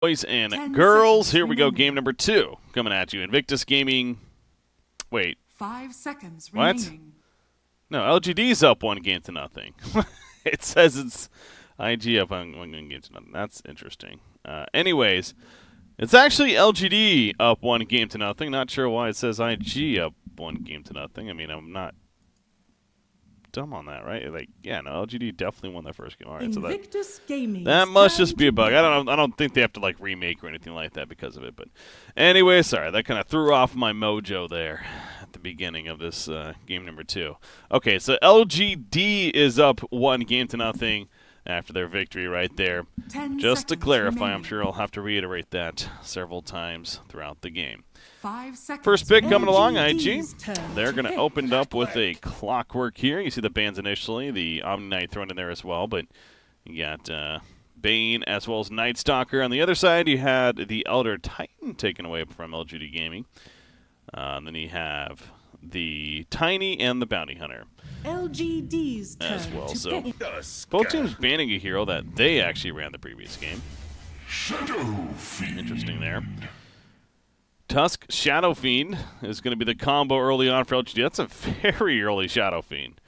Boys and girls, here we go. Game number 2 coming at you. Invictus Gaming. Wait. 5 seconds What? remaining. No, LGD's up 1-0. It says it's IG up 1-0. That's interesting. Anyways, it's actually LGD up 1-0. Not sure why it says IG up 1-0. I mean, I'm not dumb on that, right? Like, yeah, no, LGD definitely won their first game. All right, Invictus so Gaming. that must just be a bug. I don't think they have to like remake or anything like that because of it. But anyway, sorry, that kind of threw off my mojo there at the beginning of this game number 2. Okay, so LGD is up 1-0 after their victory right there. Just to clarify, remaining. I'm sure I'll have to reiterate that several times throughout the game. 5 seconds. First pick coming along, IG. They're going to open up with a Clockwork here. You see the bans initially, the Omni Knight thrown in there as well, but you got Bane as well as Night Stalker. On the other side, you had the Elder Titan taken away from LGD Gaming. And then you have the Tiny and the Bounty Hunter. LGD's as well. So both teams banning a hero that they actually ran the previous game. Interesting there. Tusk Shadow Fiend is going to be the combo early on for LGD. That's a very early Shadow Fiend.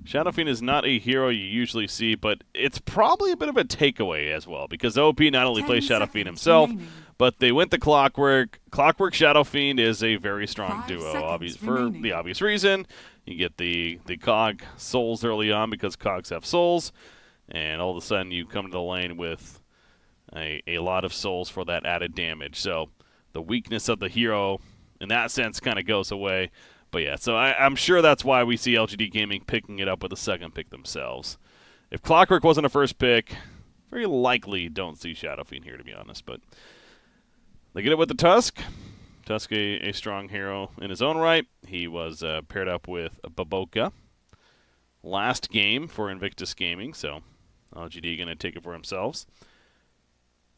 Shadow Fiend is not a hero you usually see, but it's probably a bit of a takeaway as well, because OP not only plays Shadow Fiend himself, but they went the Clockwork. Clockwork Shadow Fiend is a very strong duo, for the obvious reason. You get the Cog souls early on because Cogs have souls, and all of a sudden you come to the lane with a lot of souls for that added damage. So the weakness of the hero, in that sense, kind of goes away. But yeah, so I'm sure that's why we see LGD Gaming picking it up with a second pick themselves. If Clockwork wasn't a first pick, very likely don't see Shadow Fiend here, to be honest. But they get it with the Tusk. Tusk, a strong hero in his own right. He was paired up with Baboka last game for Invictus Gaming, so LGD going to take it for themselves.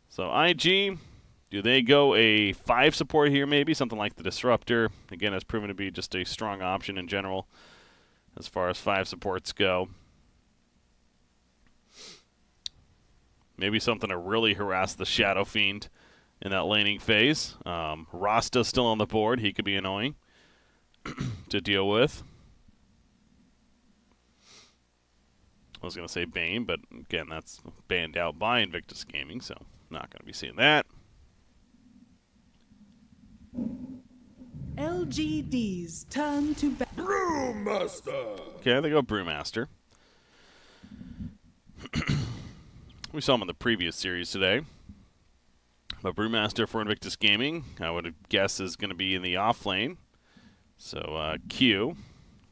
So IG, do they go a 5 support here maybe? Something like the Disruptor. Again, has proven to be just a strong option in general as far as 5 supports go. Maybe something to really harass the Shadow Fiend in that laning phase. Rasta's still on the board. He could be annoying to deal with. I was going to say Bane, but again, that's banned out by Invictus Gaming, so not going to be seeing that. LGD's turn to Brewmaster. Okay, they go Brewmaster. We saw him in the previous series today. But Brewmaster for Invictus Gaming, I would guess, is going to be in the off lane. So Q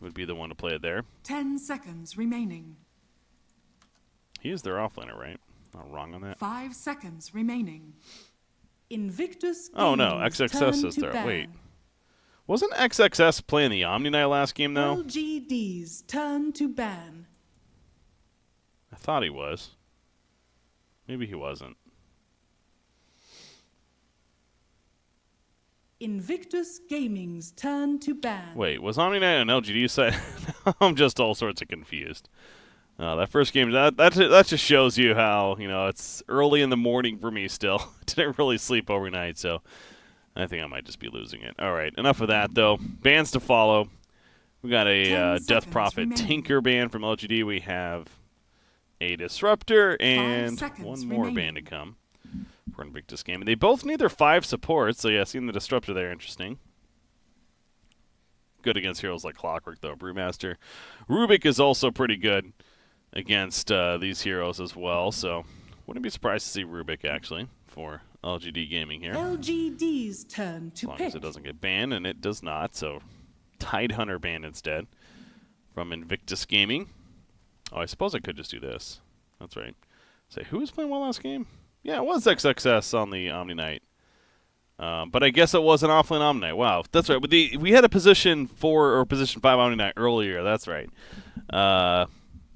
would be the one to play it there. 10 seconds remaining. He is their offlaner, right? Not wrong on that. 5 seconds remaining. Invictus. Oh no, XXS is there. Wait, wasn't XXS playing the Omni Knight last game though? LGD's turn to ban. I thought he was. Maybe he wasn't. Invictus Gaming's turn to ban. Wait, was Omni Knight on LGD side? I'm just all sorts of confused. That first game, that just shows you how, it's early in the morning for me still. Didn't really sleep overnight, so I think I might just be losing it. All right, enough of that, though. Bans to follow. We got a Death Prophet Tinker ban from LGD. We have a Disruptor and one more ban to come for Invictus Gaming. They both need their 5 supports, so yeah, seeing the Disruptor there, interesting. Good against heroes like Clockwork, though. Brewmaster. Rubik is also pretty good against these heroes as well, so wouldn't be surprised to see Rubik, actually, for LGD Gaming here. LGD's turn to pick. As long as it doesn't get banned, and it does not, so Tidehunter banned instead from Invictus Gaming. Oh, I suppose I could just do this. That's right. Say, who was playing well last game? Yeah, it was XXS on the Omni Knight. But I guess it was an offlane Omni Knight. Wow, that's right. We had a position 4 or position 5 Omni Knight earlier. That's right.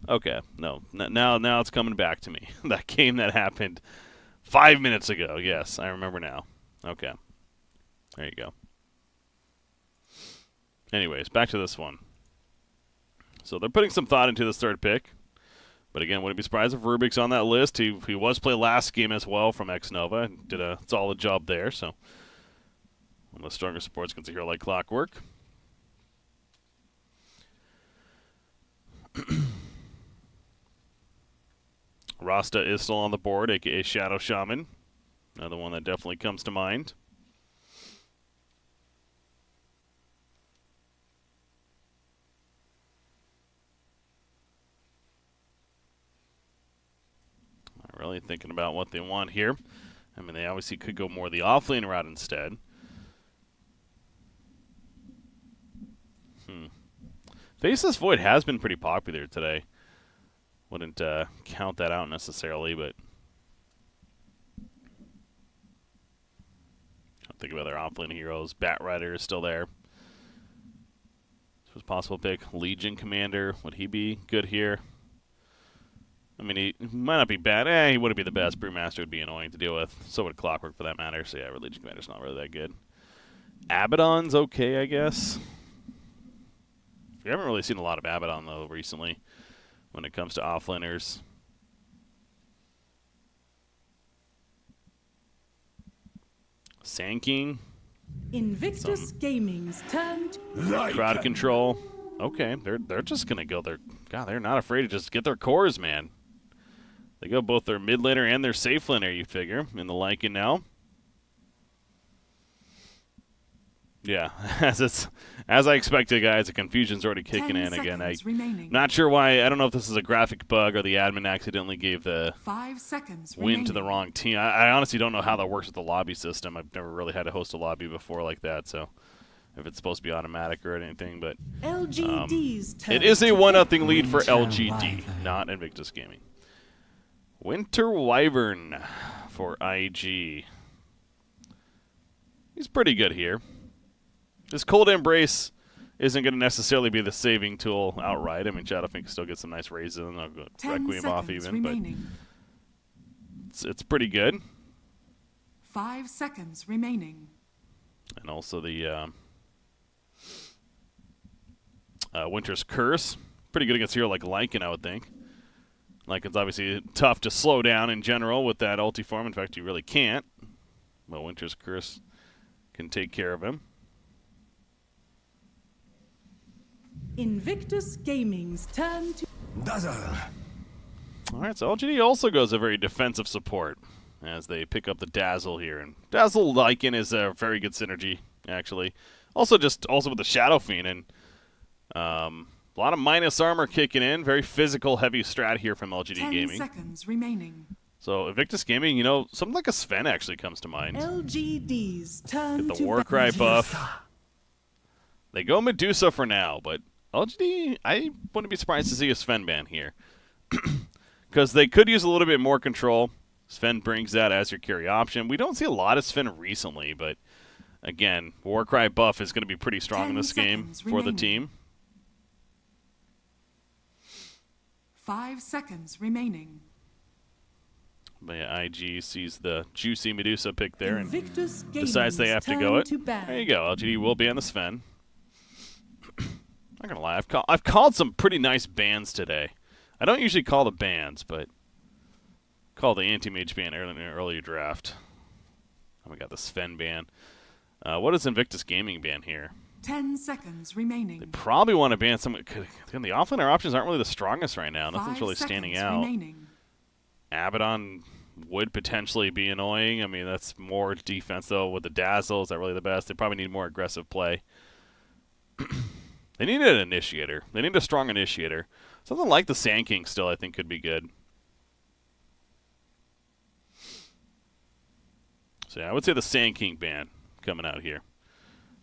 Okay, no. Now it's coming back to me. That game that happened 5 minutes ago. Yes, I remember now. Okay. There you go. Anyways, back to this one. So they're putting some thought into this third pick. But again, wouldn't be surprised if Rubik's on that list. He was played last game as well from X-Nova and did a solid job there. So one of the stronger supports against a hero like Clockwork. Rasta is still on the board, aka Shadow Shaman. Another one that definitely comes to mind. Not really thinking about what they want here. I mean, they obviously could go more the offlane route instead. Faceless Void has been pretty popular today. Wouldn't count that out necessarily, but trying to think of other offlane heroes. Bat Rider is still there. This was a possible pick. Legion Commander, would he be good here? I mean, he might not be bad. He wouldn't be the best. Brewmaster would be annoying to deal with. So would Clockwork for that matter. So yeah, Legion Commander's not really that good. Abaddon's okay, I guess. We haven't really seen a lot of Abaddon, though, recently when it comes to offlaners. Sand King. Invictus Gaming's turn to Crowd control. Okay, they're just going to go there. God, they're not afraid to just get their cores, man. They go both their mid laner and their safe laner, you figure, in the Lycan now. Yeah, as I expected, guys. The confusion's already kicking in again. I'm not sure why. I don't know if this is a graphic bug or the admin accidentally gave the 5 seconds win to the wrong team. I honestly don't know how that works with the lobby system. I've never really had to host a lobby before like that, so if it's supposed to be automatic or anything. But LGD's turn. it is a 1-0 lead for LGD, not Invictus Gaming. Winter Wyvern for IG. He's pretty good here. This Cold Embrace isn't going to necessarily be the saving tool outright. I mean, Shadowfin can still get some nice raises and I'll go Requiem off even, remaining. but it's pretty good. 5 seconds remaining. And also the Winter's Curse. Pretty good against a hero like Lycan, I would think. Lycan's obviously tough to slow down in general with that ulti form. In fact, you really can't. But Winter's Curse can take care of him. Invictus Gaming's turn to All right, so LGD also goes a very defensive support as they pick up the Dazzle here. And Dazzle Lycan is a very good synergy, actually. Also with the Shadow Fiend and a lot of minus armor kicking in. Very physical, heavy strat here from LGD 10 Gaming. seconds remaining. So Invictus Gaming, you know, something like a Sven actually comes to mind. LGD's turn Get to the Warcry ban. buff. They go Medusa for now, but LGD, I wouldn't be surprised to see a Sven ban here. Because they could use a little bit more control. Sven brings that as your carry option. We don't see a lot of Sven recently, but again, Warcry buff is going to be pretty strong in this game for the team. 5 seconds remaining. But yeah, IG sees the juicy Medusa pick there and Invictus decides they have to go it. ban. There you go. LGD will ban the Sven. Not gonna lie, I've called some pretty nice bans today. I don't usually call the bans, but called the anti-mage ban early in an earlier draft. Oh, we got the Sven ban. What is Invictus Gaming ban here? 10 seconds remaining. They probably want to ban some. The offlaner options aren't really the strongest right now. Nothing's really standing out. Remaining. Abaddon would potentially be annoying. I mean, that's more defense, though, with the Dazzle. Is that really the best? They probably need more aggressive play. They need an initiator. They need a strong initiator. Something like the Sand King still, I think, could be good. So, yeah, I would say the Sand King ban coming out here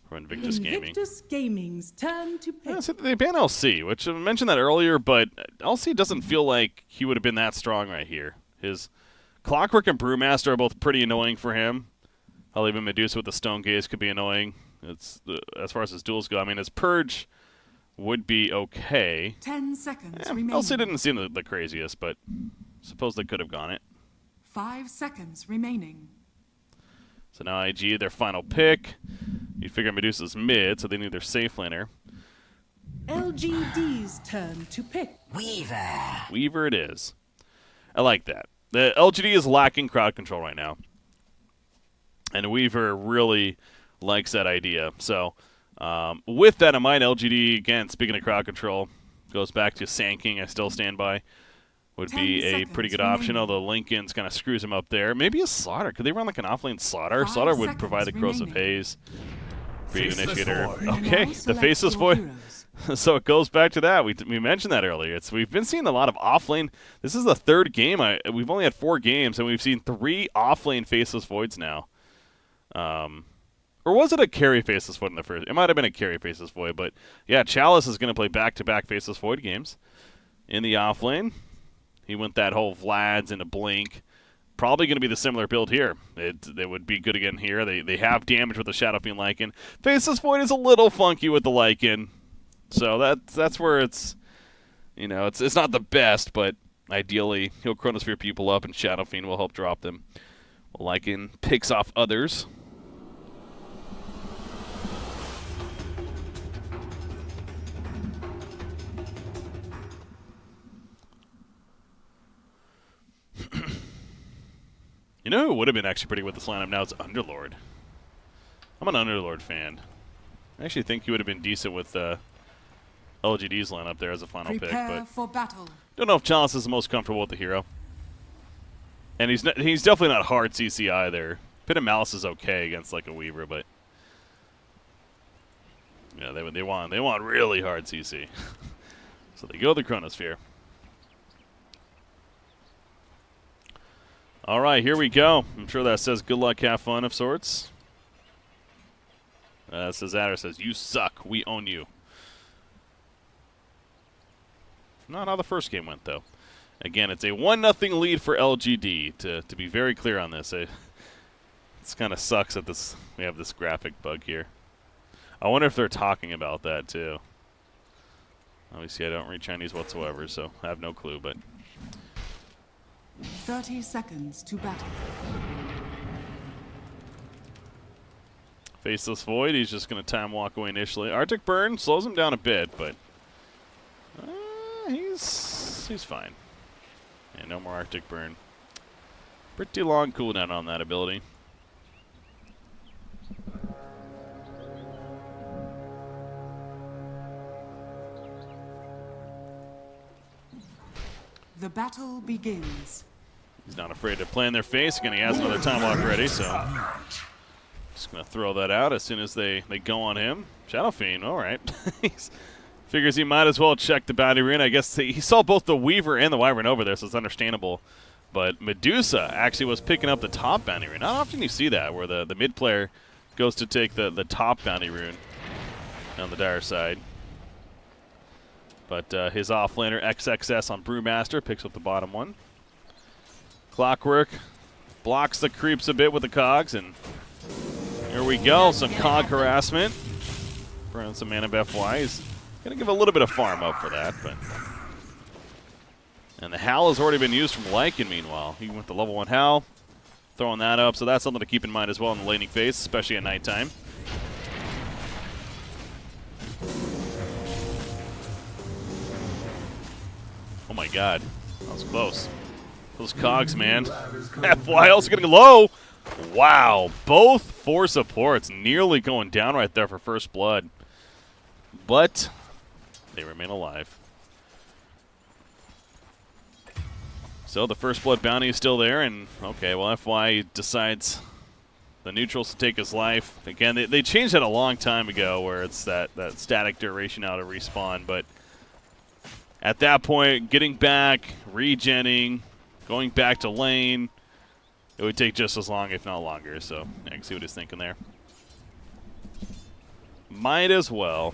for Invictus Gaming. Invictus Gaming's turn to pick. Yeah, so they ban LC, which I mentioned that earlier, but LC doesn't feel like he would have been that strong right here. His Clockwork and Brewmaster are both pretty annoying for him. I'll even Medusa with the Stone Gaze could be annoying. It's as far as his duels go. I mean, his Purge would be okay. 10 seconds remaining. LC didn't seem the craziest, but suppose they could have gone it. 5 seconds remaining. So now IG, their final pick. You figure Medusa's mid, so they need their safe laner. LGD's turn to pick. Weaver it is. I like that. The LGD is lacking crowd control right now. And Weaver really likes that idea. So, with that in mind, LGD, again, speaking of crowd control, goes back to Sand King, I still stand by. Would be a pretty good option, although Lincoln's kind of screws him up there. Maybe a Slaughter. Could they run like an offlane Slaughter? Slaughter would provide the Corrosive Haze. Create Initiator. Okay, the Faceless Void. So it goes back to that. We mentioned that earlier. We've been seeing a lot of offlane. This is the third game. We've only had 4 games, and we've seen 3 offlane Faceless Voids now. Or was it a carry Faceless Void in the first? It might have been a carry Faceless Void, but yeah, Chalice is going to play back-to-back Faceless Void games in the offlane. He went that whole Vlad's into Blink. Probably going to be the similar build here. It would be good again here. They have damage with the Shadow Fiend Lycan. Faceless Void is a little funky with the Lycan. So that's where it's, it's not the best, but ideally he'll Chronosphere people up and Shadow Fiend will help drop them. Well, Lycan picks off others. You know who would have been actually pretty with this lineup now? It's Underlord. I'm an Underlord fan. I actually think he would have been decent with LGD's lineup there as a final pick, but for battle. Don't know if Chalice is the most comfortable with the hero. And he's definitely not hard CC either. Pit of Malice is okay against like a Weaver, but yeah, they want really hard CC. So they go the Chronosphere. All right, here we go. I'm sure that says good luck, have fun of sorts. Says Adder says, you suck, we own you. Not how the first game went, though. Again, it's a 1-0 lead for LGD, to be very clear on this. It kind of sucks that we have this graphic bug here. I wonder if they're talking about that, too. Obviously, I don't read Chinese whatsoever, so I have no clue, but 30 seconds to battle. Faceless Void, he's just going to time walk away initially. Arctic Burn slows him down a bit, but he's fine. Yeah, no more Arctic Burn. Pretty long cooldown on that ability. The battle begins. He's not afraid to play in their face. Again, he has another time walk ready, so just going to throw that out as soon as they go on him. Shadow Fiend, all right. Figures he might as well check the bounty rune. I guess he saw both the Weaver and the Wyvern over there, so it's understandable. But Medusa actually was picking up the top bounty rune. Not often you see that, where the mid player goes to take the top bounty rune on the dire side. But his offlaner XXS on Brewmaster picks up the bottom one. Clockwork blocks the creeps a bit with the cogs, and here we go. Some cog harassment. Burning some mana FY. He's going to give a little bit of farm up for that. And the Howl has already been used from Lycan, meanwhile. He went the level 1 Howl, throwing that up. So that's something to keep in mind as well in the laning phase, especially at nighttime. Oh my god, that was close. Those cogs, man. FY also getting low. Wow, both 4 supports nearly going down right there for first blood. But they remain alive. So the first blood bounty is still there, and okay, well, FY decides the neutrals to take his life. Again, they changed that a long time ago where it's that static duration out of respawn, but at that point, getting back, regenning, going back to lane, it would take just as long, if not longer. So I can see what he's thinking there. Might as well.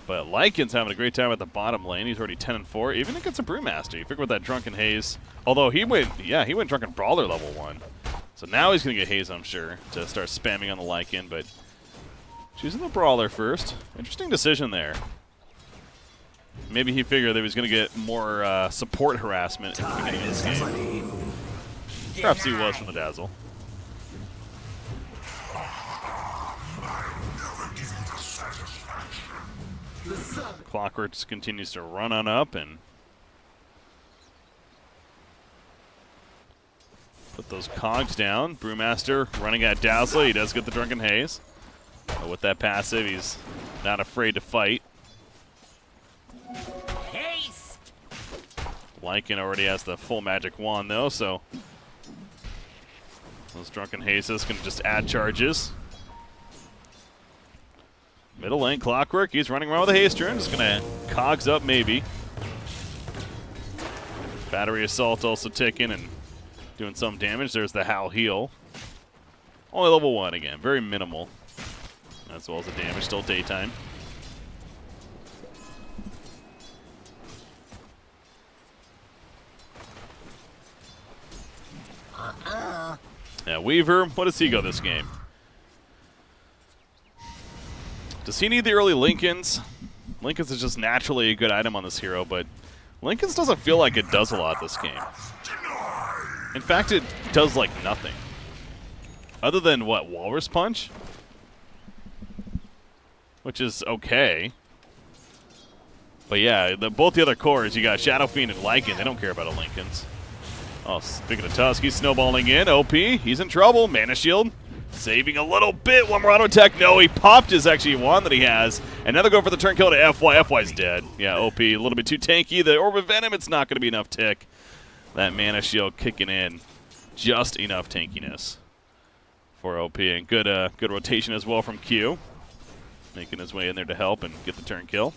But Lycan's having a great time at the bottom lane. He's already 10-4, even against a Brewmaster. You figure with that Drunken Haze. Although he went Drunken Brawler level 1. So now he's going to get Haze, I'm sure, to start spamming on the Lycan, but choosing the Brawler first. Interesting decision there. Maybe he figured that he was going to get more support harassment at the beginning of this game. Perhaps he was from the Dazzle. Clockwork just continues to run on up and put those cogs down. Brewmaster running at Dazzler. He does get the Drunken Haze. But with that passive, he's not afraid to fight. Haste. Lycan already has the full magic wand, though, so those Drunken Hazes can just add charges. Middle lane, Clockwork. He's running around with a haste turn. Just going to cogs up, maybe. Battery Assault also ticking and doing some damage. There's the Howl Heal. Only level 1 again. Very minimal. As well as the damage. Still daytime. Yeah, Weaver, what does he go this game? Does he need the early Lincolns? Lincolns is just naturally a good item on this hero, but Lincolns doesn't feel like it does a lot this game. In fact, it does like nothing. Other than, what, Walrus Punch? Which is okay. But yeah, both the other cores, you got Shadow Fiend and Lycan, they don't care about a Lincolns. Oh, speaking of Tusk, he's snowballing in. OP, he's in trouble. Mana Shield, saving a little bit. One more auto attack. No, he popped his actually one that he has. And now they're going for the turn kill to FY. FY's dead. Yeah, OP, a little bit too tanky. The Orb of Venom, it's not going to be enough tick. That Mana Shield kicking in. Just enough tankiness for OP. And good rotation as well from Q. Making his way in there to help and get the turn kill.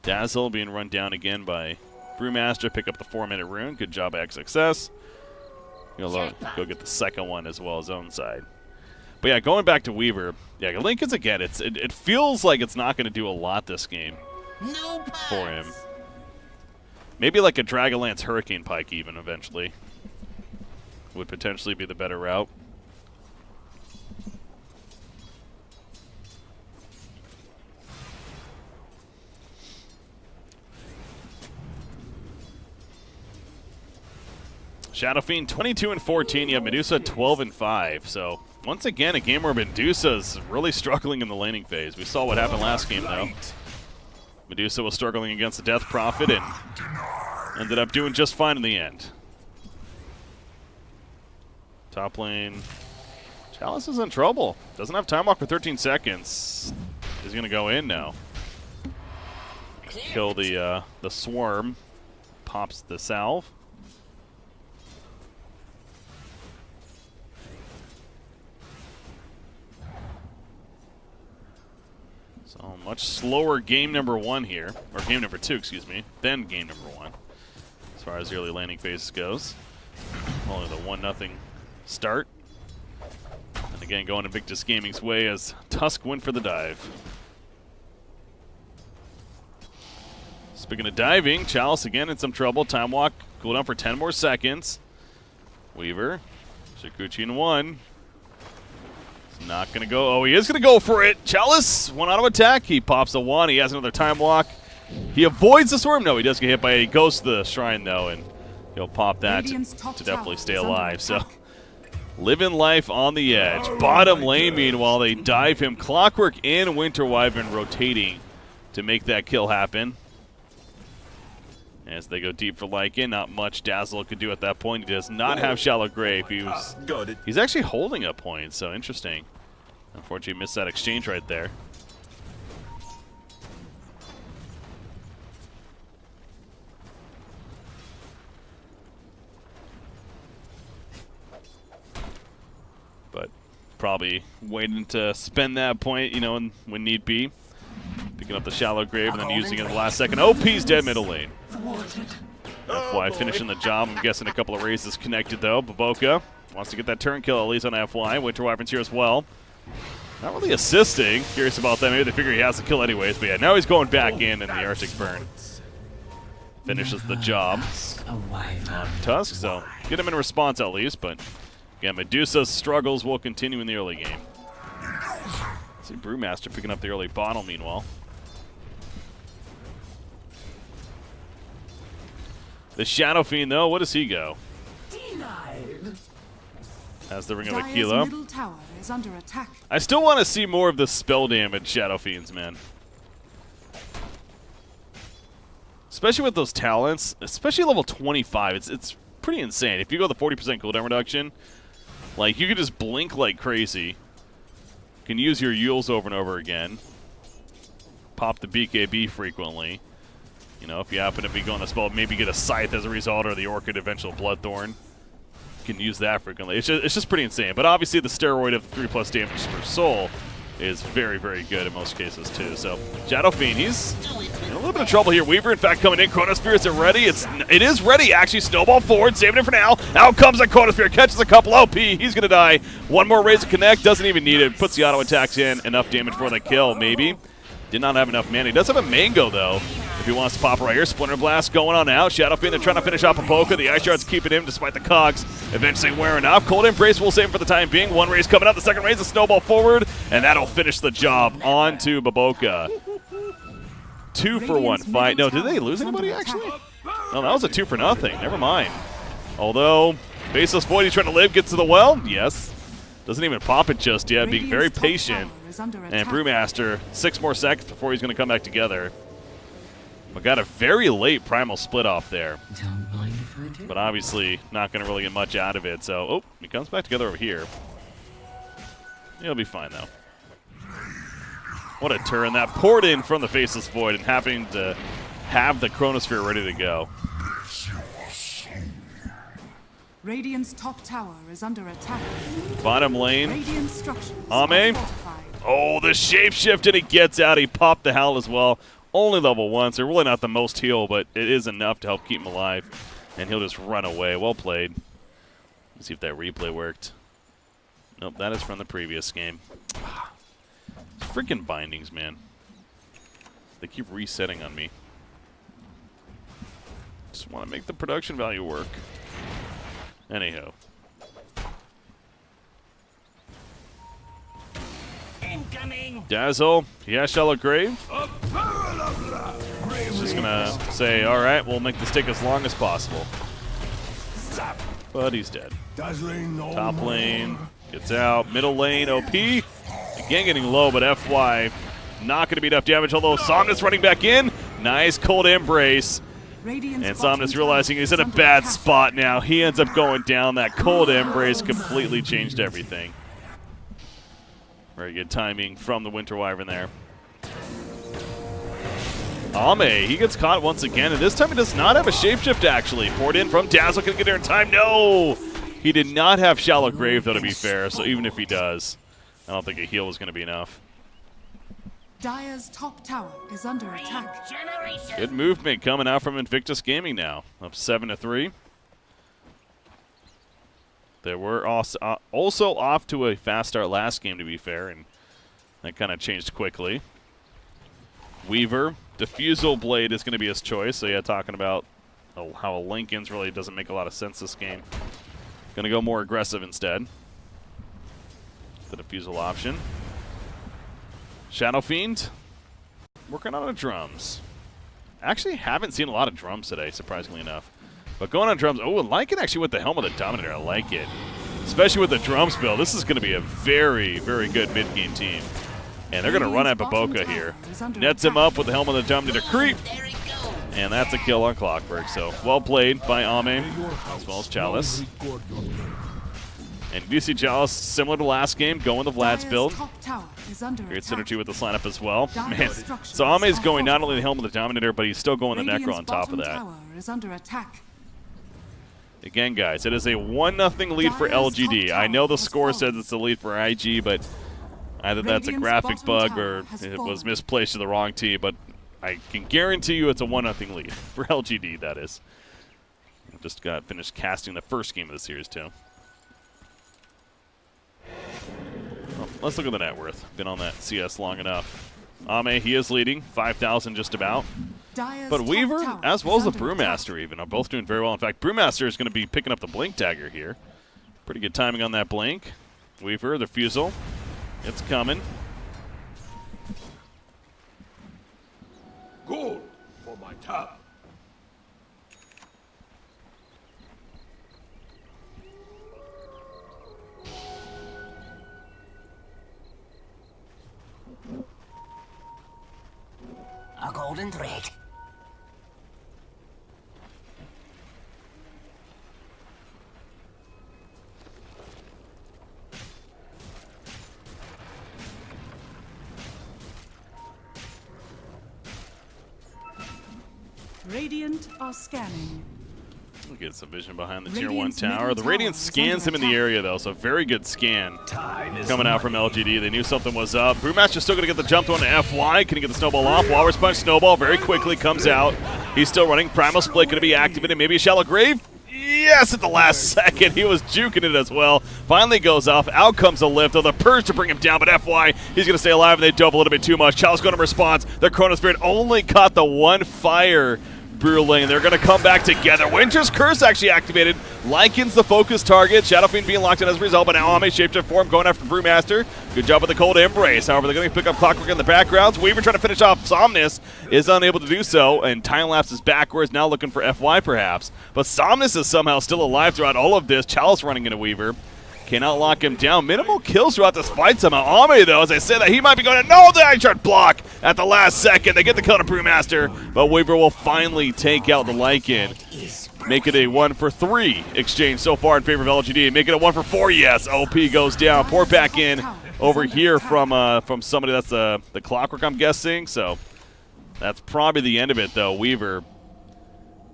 Dazzle being run down again by Brewmaster. Pick up the 4-minute rune. Good job, XXS. He'll go get the second one as well, his own side. But yeah, going back to Weaver, yeah, Lincoln's again, it feels like it's not going to do a lot this game for him. Maybe like a Dragonlance Hurricane Pike even eventually would potentially be the better route. Shadow Fiend 22-14. You have Medusa 12-5. So once again, a game where Medusa's really struggling in the laning phase. We saw what happened last game though. Medusa was struggling against the Death Prophet and ended up doing just fine in the end. Top lane, Chalice is in trouble. Doesn't have time walk for 13 seconds. He's gonna go in now. Kill the swarm. Pops the salve. So much slower game number 1 here, or game number 2, excuse me, than game number 1, as far as the early landing phase goes. Only the 1-0 start. And again, going Invictus Gaming's way as Tusk went for the dive. Speaking of diving, Chalice again in some trouble. Time walk, cooldown for 10 more seconds. Weaver, Shikuchi in 1. Not going to go. Oh, he is going to go for it. Chalice, 1 auto attack. He pops a 1. He has another time walk. He avoids the swarm. No, he does get hit by a Ghost to the Shrine, though, and he'll pop that to definitely stay alive. So, living life on the edge. Bottom lane, meanwhile, they dive him. Clockwork and Winter Wyvern rotating to make that kill happen. As they go deep for Lycan, not much Dazzle could do at that point. He does not have Shallow Grave. He's actually holding a point, so interesting. Unfortunately, missed that exchange right there. But probably waiting to spend that point, you know, when need be. Picking up the Shallow Grave and then using it in the last second. OP's dead middle lane. FY finishing the job. I'm guessing a couple of raises connected, though. Baboka wants to get that turn kill, at least on FY. Winter Wyvern's here as well. Not really assisting. Curious about that. Maybe they figure he has to kill anyways. But yeah, now he's going back in, and the Arctic Burn finishes the job on Tusk. So get him in response at least. But again, Medusa's struggles will continue in the early game. See Brewmaster picking up the early bottle meanwhile. The Shadow Fiend, though, what does he go? Denied. Has the Ring of Dire's Aquila. middle tower is under attack. I still want to see more of the spell damage Shadow Fiends, man. Especially with those talents, especially level 25, it's pretty insane. If you go the 40% cooldown reduction, like, you can just blink like crazy. You can use your Yules over and over again. Pop the BKB frequently. You know, if you happen to be going to spell, maybe get a Scythe as a result, or the Orchid Eventual Bloodthorn. You can use that frequently. It's just pretty insane. But obviously the steroid of 3+ damage per soul is very, very good in most cases too. So Shadow Fiend, he's in a little bit of trouble here. Weaver, in fact, coming in. Chronosphere, is it ready? It is ready, actually. Snowball forward, saving it for now. Out comes the Chronosphere, catches a couple. OP, he's going to die. One more Razor Connect, doesn't even need it. Puts the auto attacks in. Enough damage for the kill, maybe. Did not have enough mana. He does have a Mango, though, if he wants to pop right here. Splinter Blast going on out. Shadow Fiend, they're trying to finish off Apoka. The Ice Shard's keeping him despite the cogs eventually wearing off. Cold Embrace will save him for the time being. One raise coming out. The second raise, a Snowball forward, and that'll finish the job. On to Baboka. 2-for-1 fight. No, did they lose anybody, actually? No, that was a 2-for-0. Never mind. Although, Baseless Void, he's trying to live, gets to the well. Yes. Doesn't even pop it just yet, being very patient. And Brewmaster, 6 more seconds before he's going to come back together. We got a very late Primal split off there. But obviously not going to really get much out of it. So, oh, he comes back together over here. He'll be fine, though. What a turn. That poured in from the Faceless Void and happening to have the Chronosphere ready to go. Radiant's top tower is under attack. Bottom lane. Radiant structures Ame. are fortified. Oh, the shapeshift, and he gets out. He popped the Howl as well. Only level 1, so really not the most heal, but it is enough to help keep him alive. And he'll just run away. Well played. Let's see if that replay worked. Nope, that is from the previous game. Freaking bindings, man. They keep resetting on me. Just want to make the production value work. Anyhow. Incoming. Dazzle, he has Shallow Grave. He's just gonna say, alright, we'll make this take as long as possible. But he's dead. Top lane, gets out. Middle lane, OP. Again getting low, but FY not gonna be enough damage, although Somnus running back in. Nice Cold Embrace. And Somnus realizing he's in a bad spot now. He ends up going down. That Cold Embrace completely changed everything. Very good timing from the Winter Wyvern there. Ame, he gets caught once again, and this time he does not have a shapeshift, actually. Poured in from Dazzle, can get there in time. No! He did not have Shallow Grave, though, to be fair, so even if he does, I don't think a heal was going to be enough. Dire's top tower is under attack. Good movement coming out from Invictus Gaming now. Up 7-3. They were also off to a fast start last game, to be fair, and that kind of changed quickly. Weaver, Diffusal Blade is going to be his choice, so yeah, talking about how Lincoln's really doesn't make a lot of sense this game. Going to go more aggressive instead. The Diffusal option. Shadow Fiend, working on the drums. Actually, haven't seen a lot of drums today, surprisingly enough. But going on drums, oh, I like it actually with the Helm of the Dominator. I like it. Especially with the drums build. This is going to be a very, very good mid-game team. And they're going to run at Baboka here. Nets him up with the Helm of the Dominator creep. And that's a kill on Clockwork. So, well played by Ame, as well as Chalice. And you see Chalice, similar to last game, going the Vlad's build. Great synergy with this lineup as well. Man, so Ame's going not only the Helm of the Dominator, but he's still going the Necro on top of that. Again, guys, it is a 1-0 lead for LGD. I know the score says it's a lead for IG, but either that's a graphic bug or it was misplaced to the wrong team. But I can guarantee you it's a 1-0 lead for LGD, that is. I just got finished casting the first game of the series, too. Well, let's look at the net worth. Been on that CS long enough. Ame, he is leading, 5,000 just about. But Weaver, as well as the Brewmaster even, are both doing very well. In fact, Brewmaster is going to be picking up the Blink Dagger here. Pretty good timing on that Blink. Weaver, the Fusel. It's coming. Good for my top. golden thread. Radiant are scanning. We'll get some vision behind the Tier 1 Radiant's tower. middle The tower Radiant is scans him under in the attack. area, though, so very good scan coming out from LGD. They knew something was up. Brewmaster's still going to get the jump on to FY. Can he get the snowball off? Walrus Punch snowball very quickly comes out. He's still running. Primal Split going to be activated. Maybe a Shallow Grave? Yes, at the last second. He was juking it as well. Finally goes off. Out comes the lift. Oh, the Purge to bring him down, but FY, he's going to stay alive, and they dove a little bit too much. Chalice going to response. The Chrono Spirit only caught the one fire. Brewling, they're going to come back together. Winter's Curse actually activated. Lycan's the focus target. Shadow Fiend being locked in as a result, but now Ame shapeshift form going after Brewmaster. Good job with the Cold Embrace. However, they're going to pick up Clockwork in the backgrounds. Weaver trying to finish off Somnus is unable to do so, and Time Lapse is backwards, now looking for FY perhaps. But Somnus is somehow still alive throughout all of this. Chalice running into Weaver. Cannot lock him down. Minimal kills throughout this fight somehow. Ame, though, as I say that, he might be going to no, the Ice Shard block at the last second. They get the kill to Brewmaster, but Weaver will finally take out the Lycan. Make it a 1-for-3 exchange so far in favor of LGD. Make it a 1-for-4, yes. OP goes down. Pour back in over here from somebody. That's the Clockwork, I'm guessing. So that's probably the end of it, though. Weaver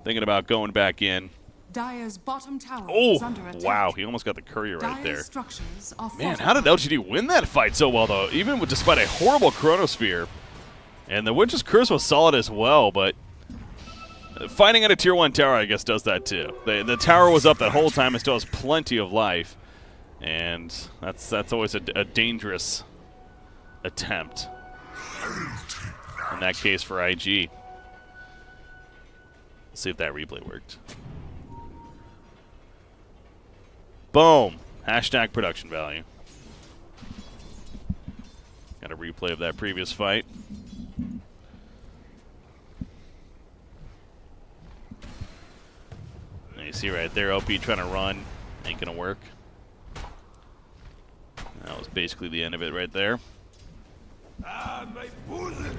thinking about going back in. Dire's bottom tower Oh, is under attack. wow. He almost got the courier right Dire's there. structures are Man, fortified. how did LGD win that fight so well, though? Even with, despite a horrible Chronosphere. And the Winter's Curse was solid as well, but fighting at a Tier 1 tower, I guess, does that too. The tower was up that whole time and still has plenty of life. And that's always a dangerous attempt. In that case for IG. Let's see if that replay worked. Boom. Hashtag production value. Got a replay of that previous fight. And you see right there, OP trying to run. Ain't going to work. That was basically the end of it right there.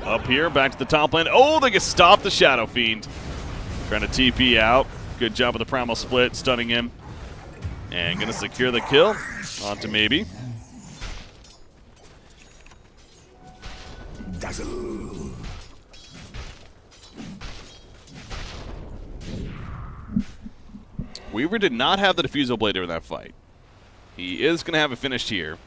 Up here, back to the top lane. Oh, they can stop the Shadow Fiend. Trying to TP out. Good job with the Primal Split, stunning him. And going to secure the kill onto maybe. Weaver did not have the Diffusal Blade during that fight. He is going to have it finished here.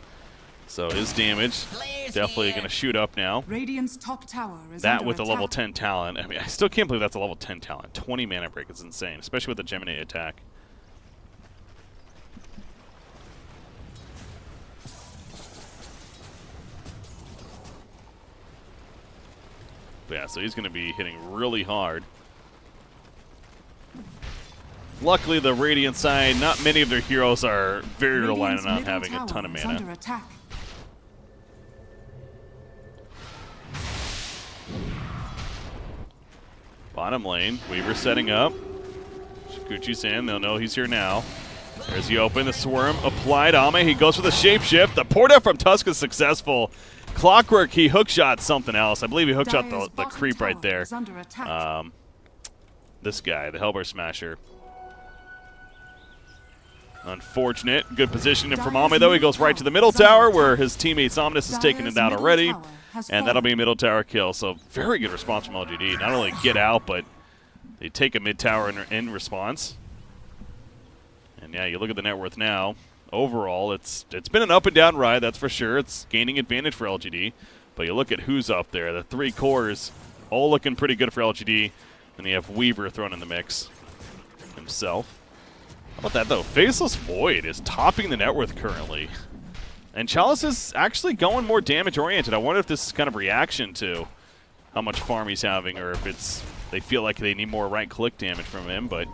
So his damage definitely going to shoot up now. Radiant's top tower is That under with a level attack. 10 talent. I mean, I still can't believe that's a level 10 talent. 20 mana break is insane, especially with the Gemini attack. But yeah, so he's going to be hitting really hard. Luckily, the Radiant side, not many of their heroes are very reliant on Radiant's having middle a ton of tower is mana. under attack. Bottom lane, Weaver setting up. Shikuchi's in, they'll know he's here now. There's the open, the swarm applied. Ame, he goes for the shapeshift. The port out from Tusk is successful. Clockwork, he hookshot something else. I believe he hookshot Dire's the bottom creep right tower there. is under attack. This guy, the Hellbear Smasher. Unfortunate. Good positioning from Ame, though. He goes right to the middle tower where his teammate Somnus has taken it down middle already. tower has And that'll be a fallen. middle tower kill. So very good response from LGD. Not only get out, but they take a mid tower in response. And yeah, you look at the net worth now. Overall, it's been an up and down ride, that's for sure. It's gaining advantage for LGD. But you look at who's up there. The three cores all looking pretty good for LGD. And you have Weaver thrown in the mix himself. How about that, though? Faceless Void is topping the net worth currently. And Chalice is actually going more damage-oriented. I wonder if this is kind of reaction to how much farm he's having, or if it's they feel like they need more right-click damage from him, but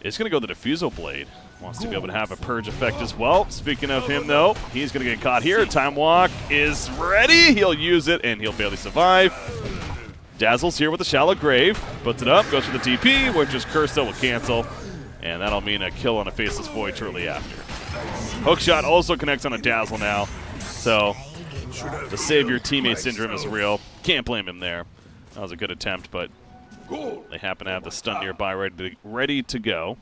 it's going to go the Diffusal Blade. Wants to be able to have a Purge effect as well. Speaking of him, though, he's going to get caught here. Time Walk is ready. He'll use it, and he'll barely survive. Dazzle's here with a Shallow Grave. Puts it up, goes for the TP, which is Curse, though, will cancel. And that'll mean a kill on a Faceless Void shortly after. Hookshot also connects on a Dazzle now. So the save your teammate syndrome is real. Can't blame him there. That was a good attempt, but Goal. they happen to have the stun nearby ready to go.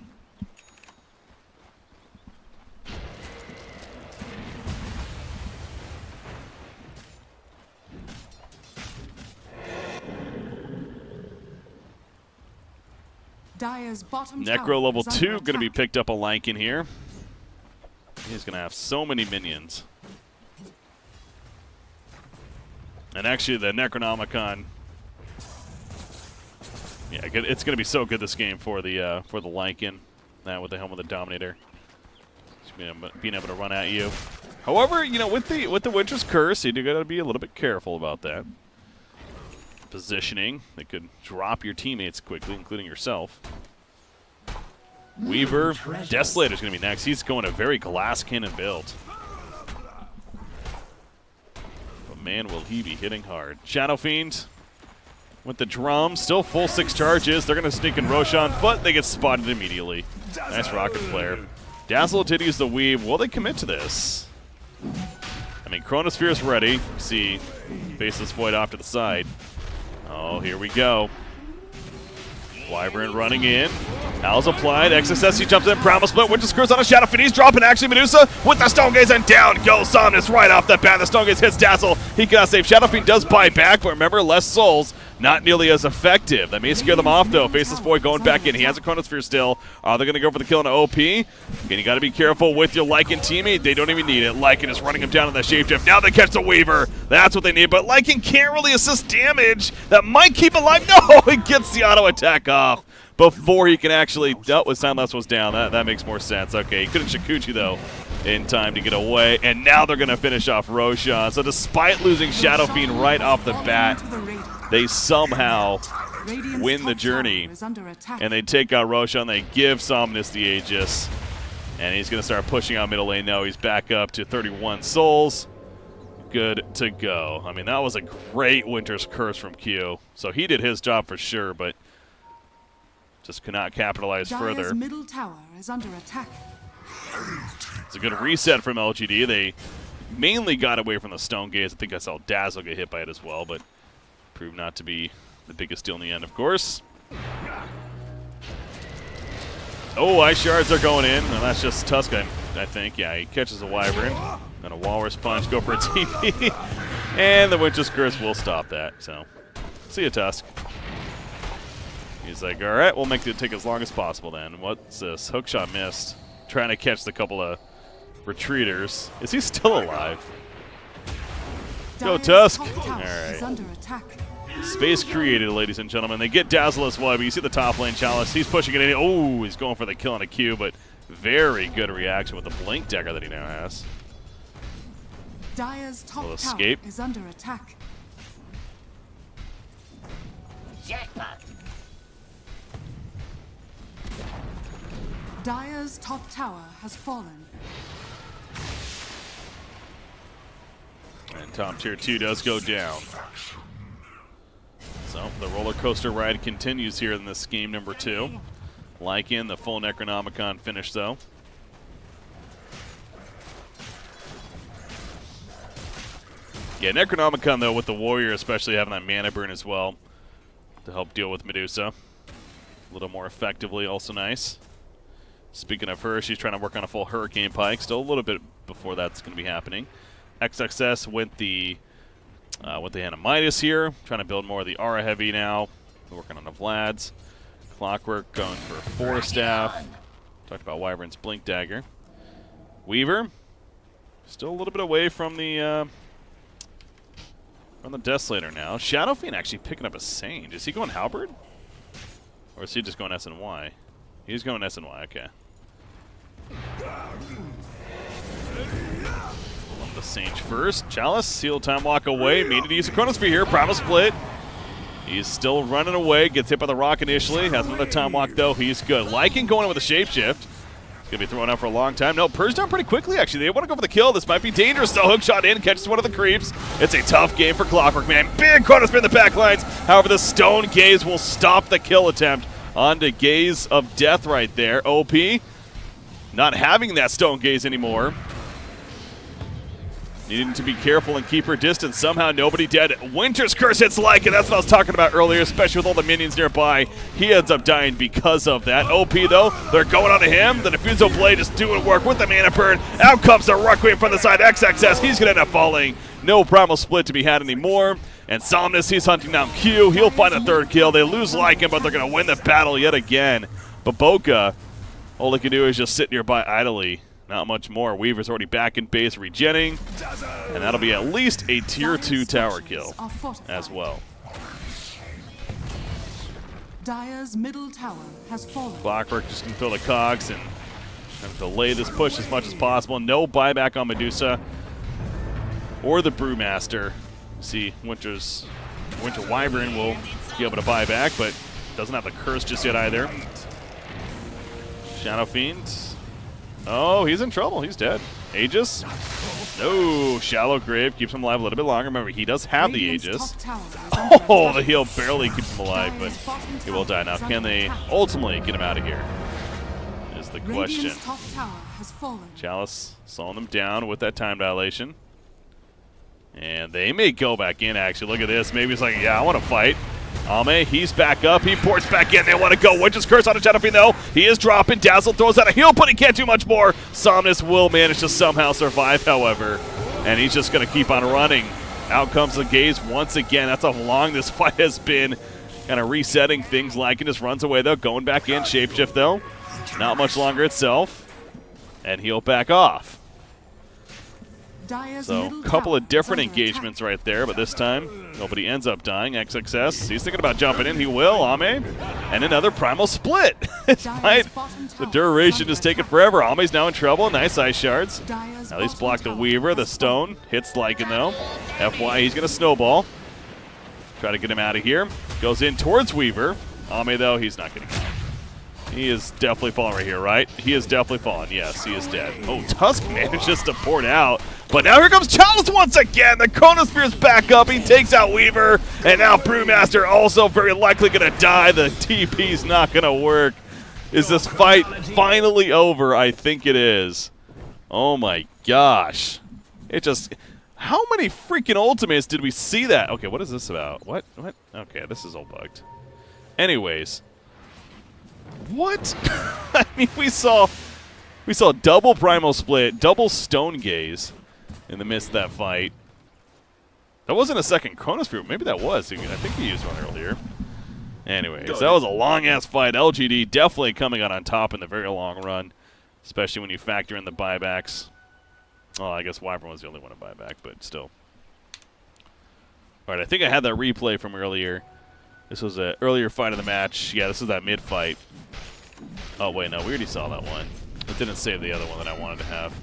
Dire's bottom Necro tower level is under 2 going to be attack. picked up a Lank in here. He's going to have so many minions. And actually, the Necronomicon, yeah, it's going to be so good this game for the Lycan, with the helm of the Dominator, just being able to run at you. However, you know, with the Winter's Curse, you do got to be a little bit careful about that positioning. They could drop your teammates quickly, including yourself. Weaver, Desolator's going to be next. He's going a very glass cannon build. But man, will he be hitting hard. Shadow Fiend with the drum, still full 6 charges. They're going to sneak in Roshan, but they get spotted immediately. Nice rocket flare. Dazzle did use the weave. Will they commit to this? I mean, Chronosphere is ready. See, Faceless Void off to the side. Oh, here we go. Wyvern running in. Al's applied. XSS, he jumps in. Primal Split. Winter's Curse on a Shadow Fiend. He's dropping actually Medusa with the Stone Gaze, and down goes Somnus right off the bat. The Stone Gaze hits Dazzle. He cannot save. Shadow Fiend does buy back, but remember, less souls. Not nearly as effective. That may scare them off, though. Faceless Void going back in. He has a Chronosphere still. Are they going to go for the kill on OP? Again, you got to be careful with your Lycan teammate. They don't even need it. Lycan is running him down in the Shapeshift. Now they catch the Weaver. That's what they need. But Lycan can't really assist damage. That might keep it alive. No, he gets the auto attack off before he can actually. Oh, his time lapse was down. That makes more sense. Okay, he couldn't Shikuchi, though, in time to get away. And now they're going to finish off Roshan. So despite losing Shadow Fiend right off the bat, they somehow win the journey, and they take out Roshan. They give Somnus the Aegis, and he's going to start pushing out middle lane. Now he's back up to 31 souls. Good to go. I mean, that was a great Winter's Curse from Q. So he did his job for sure, but just could not capitalize further. Dire's middle tower is under attack. It's a good reset from LGD. They mainly got away from the Stone Gaze. I think I saw Dazzle get hit by it as well, but proved not to be the biggest deal in the end, of course. Oh, Ice Shards are going in. And that's just Tusk, I think. Yeah, he catches a Wyvern. And a Walrus Punch, go for a TP. And the Winter's Curse will stop that. So, see you, Tusk. He's like, all right, we'll make it take as long as possible then. What's this? Hookshot missed. Trying to catch the couple of retreaters. Is he still alive? Go, Tusk. All right. Space created, ladies and gentlemen. They get Dazzle as well, but you see the top lane Chalice. He's pushing it in. Oh, he's going for the kill on a Q, but very good reaction with the Blink Dagger that he now has. Dire's top tower escape. is under attack. Jackpot. Dire's top tower has fallen. And top tier 2 does go down. So the roller coaster ride continues here in this game number 2. Lycan, the full Necronomicon finish though. Yeah, Necronomicon though with the Warrior especially having that mana burn as well to help deal with Medusa a little more effectively, also nice. Speaking of her, she's trying to work on a full Hurricane Pike. Still a little bit before that's going to be happening. XXS with the Anamitis here, trying to build more of the Aura Heavy now. We're working on the Vlads. Clockwork going for 4 staff. Talked about Wyvern's Blink Dagger. Weaver still a little bit away from the Desolator now. Shadow Fiend actually picking up a Sage. Is he going Halberd? Or is he just going SNY? He's going SNY, okay. The Sage first. Chalice, Seal Time Walk away. Needed to use a Chronosphere here. Primal Split. He's still running away. Gets hit by the rock initially. Has another Time Walk though. He's good. Lycan going in with a Shapeshift. He's going to be thrown out for a long time. No, Purge down pretty quickly actually. They want to go for the kill. This might be dangerous though. Hookshot in. Catches one of the creeps. It's a tough game for Clockwork, man. Big Chronosphere in the back lines. However, the Stone Gaze will stop the kill attempt. On to Gaze of Death right there. OP not having that Stone Gaze anymore. Needing to be careful and keep her distance. Somehow nobody dead. Winter's Curse hits Lycan. That's what I was talking about earlier, especially with all the minions nearby. He ends up dying because of that. OP though, they're going on to him. The Diffuso Blade is doing work with the Mana Burn. Out comes the Requiem from the side. XXS, he's going to end up falling. No Primal Split to be had anymore. And Somnus, he's hunting down Q. He'll find a third kill. They lose Lycan, but they're going to win the battle yet again. But Boca, all they can do is just sit nearby idly. Not much more. Weaver's already back in base regenning. And that'll be at least a tier 2 tower kill as well. Dire's middle tower has fallen. Clockwork just can fill the cogs and delay this push as much as possible. No buyback on Medusa or the Brewmaster. See, Winter Wyvern will be able to buy back, but doesn't have the curse just yet either. Shadow Fiend. Oh, he's in trouble. He's dead. Aegis. No. Shallow Grave keeps him alive a little bit longer. Remember, he does have the Aegis. Oh, the heal barely keeps him alive, but he will die. Now, can they ultimately get him out of here? Is the question. Chalice slowing them down with that time dilation. And they may go back in, actually. Look at this. Maybe he's like, yeah, I want to fight. Ame, he's back up. He ports back in. They want to go. Winter's Curse on a Shadow Fiend, though. He is dropping. Dazzle throws out a heal, but he can't do much more. Somnus will manage to somehow survive, however. And he's just going to keep on running. Out comes the Gaze once again. That's how long this fight has been. Kind of resetting things. Lycan just runs away, though. Going back in. Shapeshift, though. Not much longer itself. And he'll back off. So, a couple of different engagements right there, but this time, nobody ends up dying. XXS, he's thinking about jumping in. He will, Ame. And another Primal Split. The duration is taking forever. Ame's now in trouble. Nice Ice Shards. At least block the Weaver. The Stone hits Lycan, though. FY, he's going to snowball. Try to get him out of here. Goes in towards Weaver. Ame, though, he's not getting out. He is definitely falling right here, right? He is definitely falling. Yes, he is dead. Oh, Tusk manages to port out. But now here comes Chalice once again. The Chronosphere's back up. He takes out Weaver. And now Brewmaster also very likely going to die. The TP's not going to work. Is this fight finally over? I think it is. Oh, my gosh. It just... How many freaking ultimates did we see that? Okay, what is this about? What? Okay, this is all bugged. Anyways... What? I mean, we saw double Primal Split, double Stone Gaze in the midst of that fight. That wasn't a second Chronosphere. Maybe that was. I think he used one earlier. Anyways, that was a long-ass fight. LGD definitely coming out on top in the very long run, especially when you factor in the buybacks. Well, I guess Wyvern was the only one to buy back, but still. All right, I think I had that replay from earlier. This was an earlier fight of the match. Yeah, this is that mid-fight. Oh, wait, no, we already saw that one. It didn't save the other one that I wanted to have.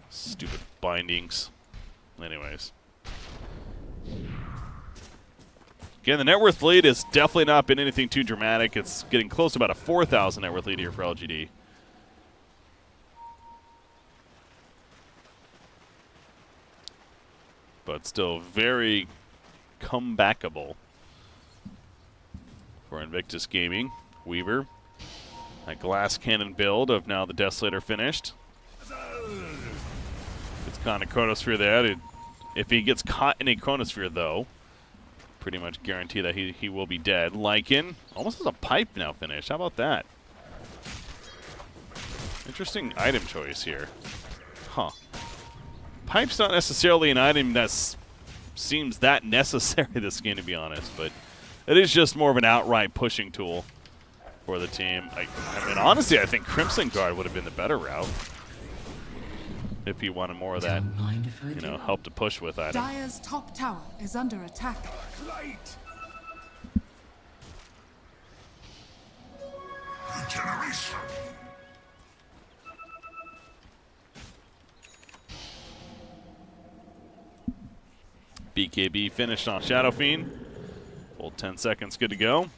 Stupid bindings. Anyways. Again, the net worth lead has definitely not been anything too dramatic. It's getting close to about a 4,000 net worth lead here for LGD. But still very comebackable for Invictus Gaming. Weaver, that glass cannon build of now the Desolator finished. It's caught in a Chronosphere there. If he gets caught in a Chronosphere, though, pretty much guarantee that he will be dead. Lycan almost has a pipe now finished. How about that? Interesting item choice here. Huh. Pipe's not necessarily an item that seems that necessary this game, to be honest, but it is just more of an outright pushing tool for the team. I mean, honestly, I think Crimson Guard would have been the better route if he wanted more of that, you know, help to push with item. Dire's top tower is under attack. Regeneration. BKB finished on Shadow Fiend. Full 10 seconds, good to go.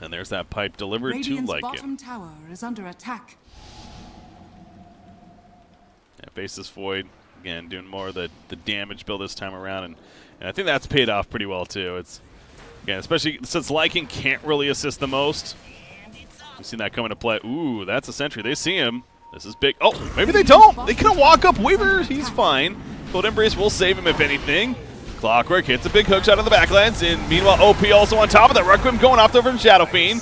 And there's that pipe delivered Radiant's to Lycan. bottom tower is under attack. Yeah, Faceless Void, again, doing more of the damage build this time around, and I think that's paid off pretty well too. It's, again, especially since Lycan can't really assist the most. We've seen that come into play. Ooh, that's a sentry. They see him. This is big. Oh, maybe they don't. They can walk up. Weaver, he's fine. Cold Embrace will save him if anything. Clockwork hits a big hook shot on the backlines, and meanwhile OP also on top of that. Requiem going off over to Shadow Fiend.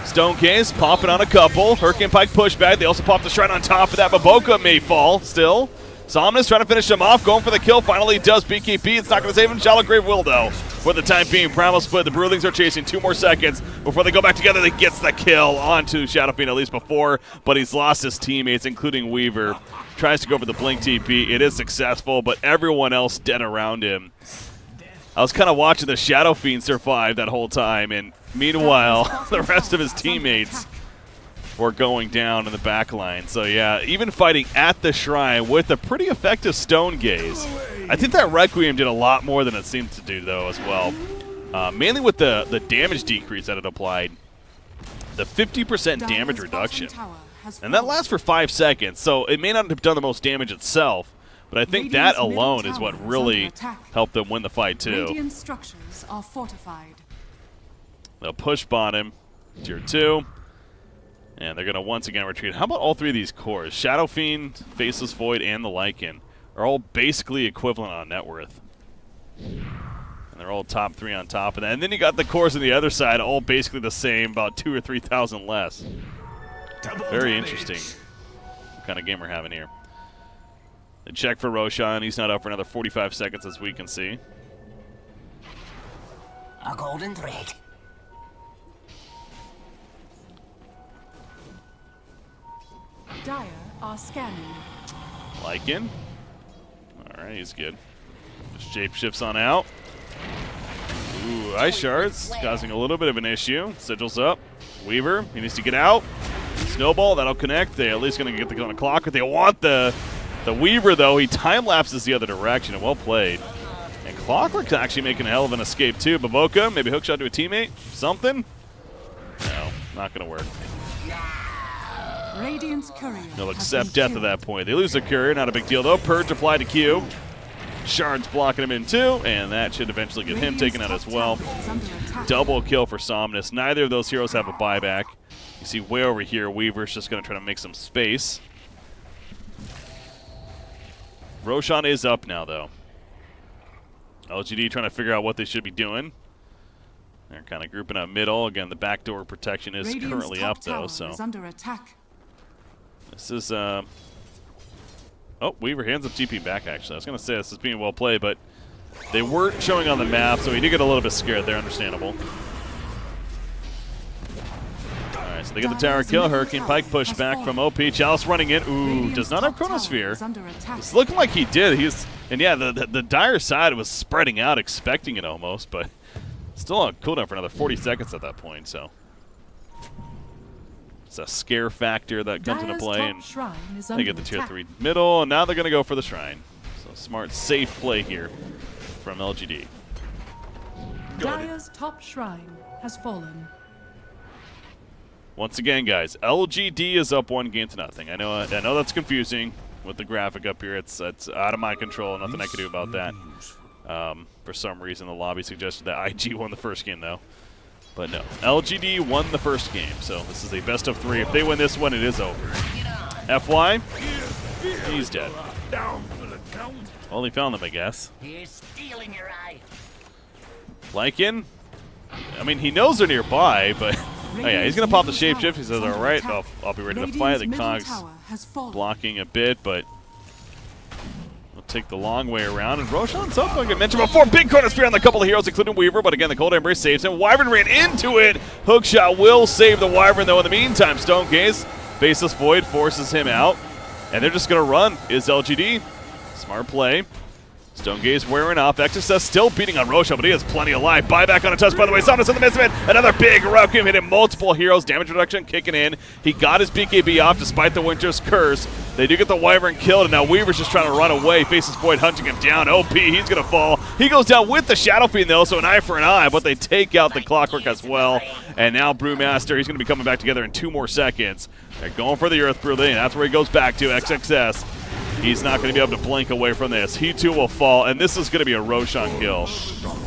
Stone Case popping on a couple. Hurricane Pike pushback. They also pop the Shrine on top of that. Maboka may fall still. Somnus trying to finish him off, going for the kill. Finally does BKB. It's not going to save him. Shallow Grave will, though. For the time being, Primal split. The Broodlings are chasing 2 more seconds before they go back together. They gets the kill onto Shadow Fiend at least before, but he's lost his teammates, including Weaver. Tries to go for the Blink TP. It is successful, but everyone else dead around him. I was kind of watching the Shadow Fiend survive that whole time, and meanwhile, the rest of his teammates were going down in the back line. So yeah, even fighting at the Shrine with a pretty effective Stone Gaze. I think that Requiem did a lot more than it seemed to do, though, as well. Mainly with the damage decrease that it applied. The 50% damage reduction. And that lasts for 5 seconds, so it may not have done the most damage itself, but I think that alone is what really helped them win the fight, too. Radiant structures are fortified. They'll push bottom, tier 2. And they're going to once again retreat. How about all 3 of these cores? Shadow Fiend, Faceless Void, and the Lycan are all basically equivalent on net worth. And they're all top 3 on top of that. And then you got the cores on the other side, all basically the same, about 2,000 or 3,000 less. Very interesting what kind of game we're having here. They check for Roshan. He's not up for another 45 seconds, as we can see. A golden thread. Dire are scanning. Lycan. All right, he's good. Shape shifts on out. Ooh, Ice Shards causing a little bit of an issue. Sigil's up. Weaver, he needs to get out. Snowball, that'll connect. They're at least going to get the gun on the clock. But they want the Weaver, though. He time-lapses the other direction, and well played. And Clockwork's actually making a hell of an escape, too. Baboka, maybe hookshot to a teammate. Something? No, not going to work. Radiant's courier. They'll accept death at that point. They lose their courier, not a big deal, though. Purge applied to Q. Shards blocking him in, too, and that should eventually get him taken out as well. Double kill for Somnus. Neither of those heroes have a buyback. You see way over here, Weaver's just going to try to make some space. Roshan is up now, though. LGD trying to figure out what they should be doing. They're kind of grouping up middle. Again, the backdoor protection is currently up, though. So is under attack. This is... Oh, Weaver hands up TP back, actually. I was going to say this is being well played, but they weren't showing on the map, so he did get a little bit scared there. Understandable. All right, so they get the tower kill. Hurricane Pike push back from OP. Chalice running in. Ooh, does not have Chronosphere. It's looking like he did. And yeah, the Dire side was spreading out, expecting it almost, but still on cooldown for another 40 seconds at that point, so... It's a scare factor that comes into play, and they get the tier 3 middle, and now they're going to go for the Shrine. So smart, safe play here from LGD. Dire's top shrine has fallen. Once again, guys, LGD is up 1-0. I know that's confusing with the graphic up here. It's out of my control. Nothing I can do about that. For some reason, the lobby suggested that IG won the first game, though. But no, LGD won the first game, so this is a best of 3. If they win this one, it is over. FY, he's dead. Only found them, I guess. He's stealing your eye. Lycan, I mean, he knows they're nearby, but oh yeah, he's gonna pop the shapeshift. He says, "All right, I'll be ready to fight." The Cog's blocking a bit, but we'll take the long way around. And Roshan's up, like I mentioned before. Big Chronosphere on the couple of heroes, including Weaver, but again, the Cold Embrace saves him. Wyvern ran into it. Hookshot will save the Wyvern, though. In the meantime, Stone Gaze, Faceless Void forces him out, and they're just gonna run. Is LGD. Smart play. Stone Gaze wearing off. Exorcist still beating on Roshan, but he has plenty of life. Buyback on a touch, by the way. Somnus in the midst of it. Another big Requiem hitting multiple heroes. Damage reduction kicking in. He got his BKB off despite the Winter's Curse. They do get the Wyvern killed, and now Weaver's just trying to run away. Faceless Void hunting him down. OP, he's going to fall. He goes down with the Shadow Fiend, though, so an eye for an eye, but they take out the Clockwork as well. And now Brewmaster, he's going to be coming back together in 2 more seconds. They're going for the Earth Brew, and that's where he goes back to. XXS. He's not going to be able to blink away from this. He too will fall, and this is going to be a Roshan kill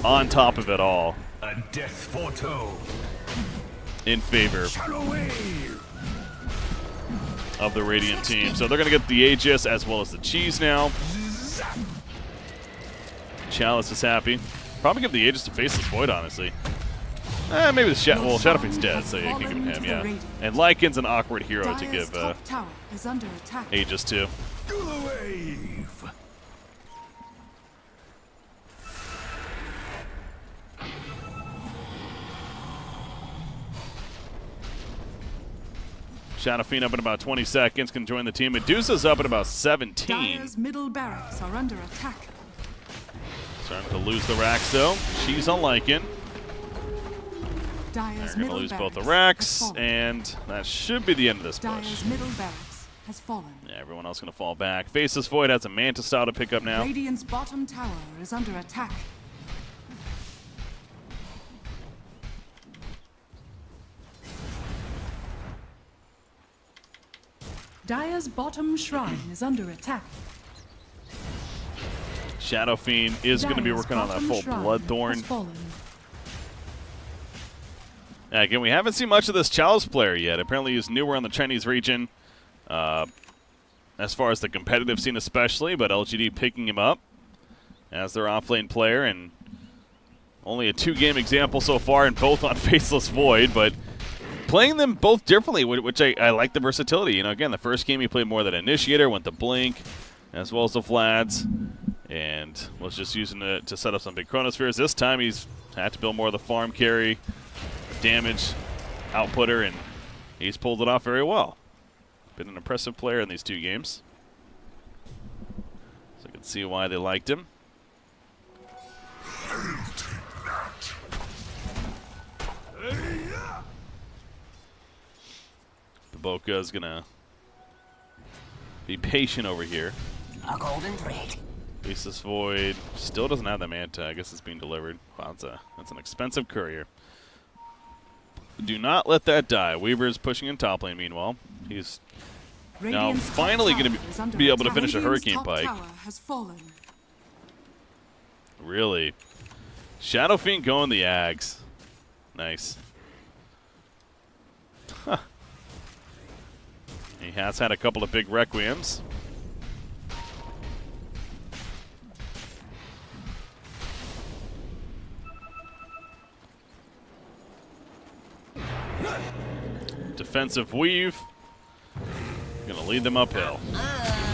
on top of it all. A death foretold. in favor of the Radiant team. So they're going to get the Aegis as well as the cheese now. Chalice is happy. Probably give the Aegis to Faceless Void, honestly. Maybe the Shadow Fiend's dead, so you can give it him, yeah. And Lycan's an awkward hero to give Aegis to. Shadow Fiend up in about 20 seconds, can join the team. Medusa's up in about 17. Dire's middle barracks are under attack. Starting to lose the racks, though. She's on Lycan. Dire's They're going to lose both the racks, and that should be the end of this push. Dire's middle barracks has fallen. Yeah, everyone else going to fall back. Faceless Void has a Manta style to pick up now. Radiant's bottom tower is under attack. Dire's bottom shrine is under attack. Shadow Fiend is going to be working on that full Bloodthorn. Again, we haven't seen much of this Chalice player yet. Apparently he's newer on the Chinese region, as far as the competitive scene especially, but LGD picking him up as their offlane player, and only a 2-game example so far, and both on Faceless Void, but playing them both differently, which I like the versatility. You know, again, the first game he played more than Initiator, went to Blink, as well as the Vlads, and was just using it to set up some big Chronospheres. This time he's had to build more of the farm carry, damage outputter, and he's pulled it off very well. Been an impressive player in these 2 games. So I can see why they liked him. Boca is going to be patient over here. A golden thread. Faceless Void still doesn't have the Manta. I guess it's being delivered. Wow, that's an expensive courier. Do not let that die. Weaver's pushing in top lane, meanwhile. He's now finally going to be able to finish a Hurricane Pike. Really? Shadow Fiend going the Ags. Nice. Huh. He has had a couple of big Requiems. Defensive weave. Gonna lead them uphill.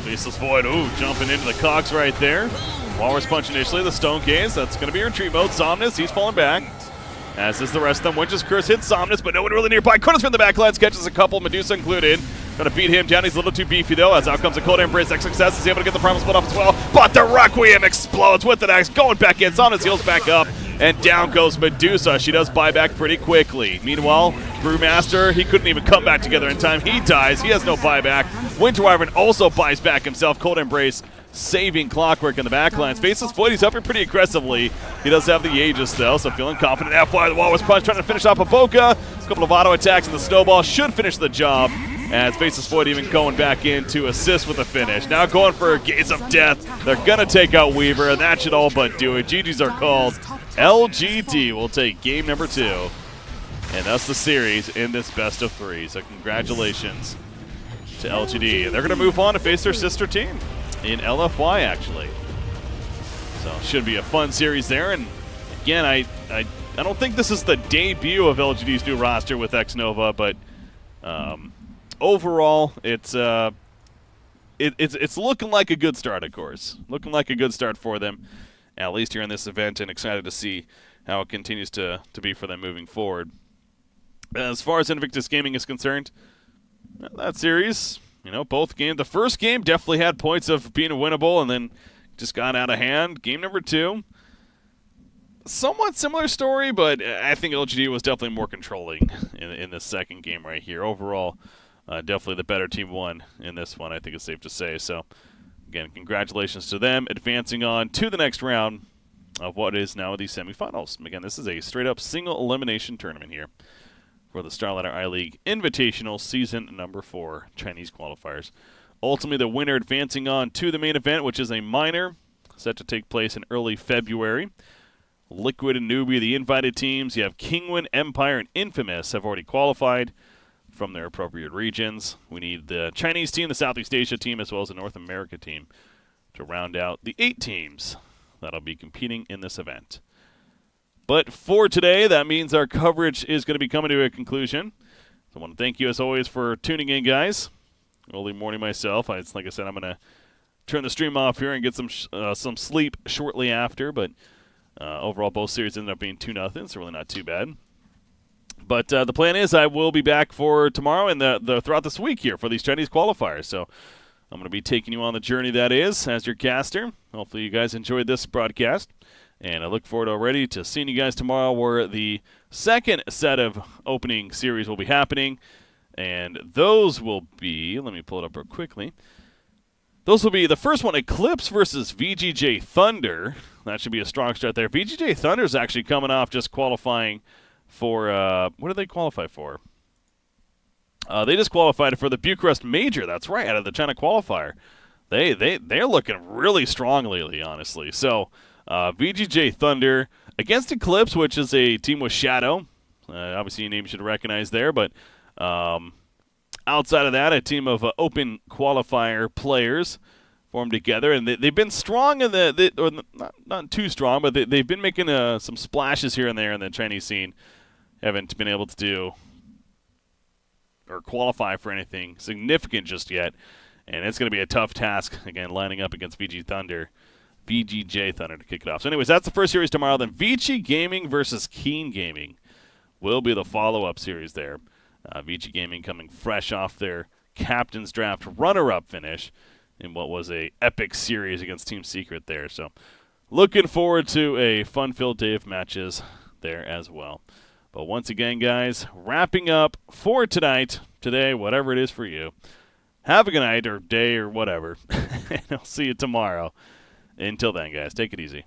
Faceless Void, ooh, jumping into the cogs right there. Walrus Punch initially, the Stone Case. That's gonna be retreat mode. Somnus, he's falling back. As is the rest of them. Winter's Curse hits Somnus, but no one really nearby. Chronosphere in the backlines, catches a couple, Medusa included. Gonna beat him down, he's a little too beefy though, as out comes a Cold Embrace. Success is able to get the Primal Split off as well, but the Requiem explodes with an axe, going back in. Somnus heals back up, and down goes Medusa. She does buy back pretty quickly. Meanwhile, Brewmaster, he couldn't even come back together in time. He dies, he has no buyback. Winter Wyvern also buys back himself. Cold Embrace saving Clockwork in the backlines. Faceless Void, he's up here pretty aggressively. He does have the Aegis though, so feeling confident. Fly the Walrus Punch, trying to finish off Avoca. A couple of auto attacks, and the Snowball should finish the job. As Faceless Void even going back in to assist with the finish. Now going for a Gaze of Death. They're going to take out Weaver, and that should all but do it. GGs are called. LGD will take game number 2. And that's the series in this best of 3. So congratulations to LGD. They're going to move on to face their sister team in LFY, actually. So should be a fun series there. And again, I don't think this is the debut of LGD's new roster with X-Nova, but overall, it's looking like a good start, of course. Looking like a good start for them, at least here in this event, and excited to see how it continues to be for them moving forward. As far as Invictus Gaming is concerned, that series, you know, both games. The first game definitely had points of being winnable, and then just got out of hand. Game number 2, somewhat similar story, but I think LGD was definitely more controlling in the second game right here. Overall, definitely the better team won in this one, I think it's safe to say. So, again, congratulations to them, advancing on to the next round of what is now the semifinals. Again, this is a straight-up single elimination tournament here for the StarLadder I-League Invitational Season number 4 Chinese qualifiers. Ultimately, the winner advancing on to the main event, which is a minor set to take place in early February. Liquid and Newbie, the invited teams. You have Kingwin, Empire, and Infamous have already qualified from their appropriate regions. We need the Chinese team, the Southeast Asia team, as well as the North America team to round out the 8 teams that'll be competing in this event. But for today, that means our coverage is going to be coming to a conclusion. So I want to thank you, as always, for tuning in, guys. Early morning myself. Like I said, I'm going to turn the stream off here and get some sleep shortly after, but overall, both series ended up being 2-0, so really not too bad. But the plan is I will be back for tomorrow and throughout this week here for these Chinese qualifiers. So I'm going to be taking you on the journey that is as your caster. Hopefully you guys enjoyed this broadcast. And I look forward already to seeing you guys tomorrow where the second set of opening series will be happening. And those will be, let me pull it up real quickly. Those will be the first one, Eclipse versus VGJ Thunder. That should be a strong start there. VGJ Thunder is actually coming off just qualifying for, what did they qualify for? They just qualified for the Bucharest Major. That's right, out of the China Qualifier. They're looking really strong lately, honestly. So VGJ Thunder against Eclipse, which is a team with Shadow. Obviously, a name you should recognize there, but outside of that, a team of open qualifier players formed together, and they've been strong in not too strong, but they've been making some splashes here and there in the Chinese scene. Haven't been able to do or qualify for anything significant just yet, and it's going to be a tough task, again, lining up against VGJ Thunder to kick it off. So anyways, that's the first series tomorrow. Then Vici Gaming versus Keen Gaming will be the follow-up series there. Vici Gaming coming fresh off their Captain's Draft runner-up finish in what was a epic series against Team Secret there. So looking forward to a fun-filled day of matches there as well. But once again, guys, wrapping up for today, whatever it is for you. Have a good night or day or whatever, and I'll see you tomorrow. Until then, guys, take it easy.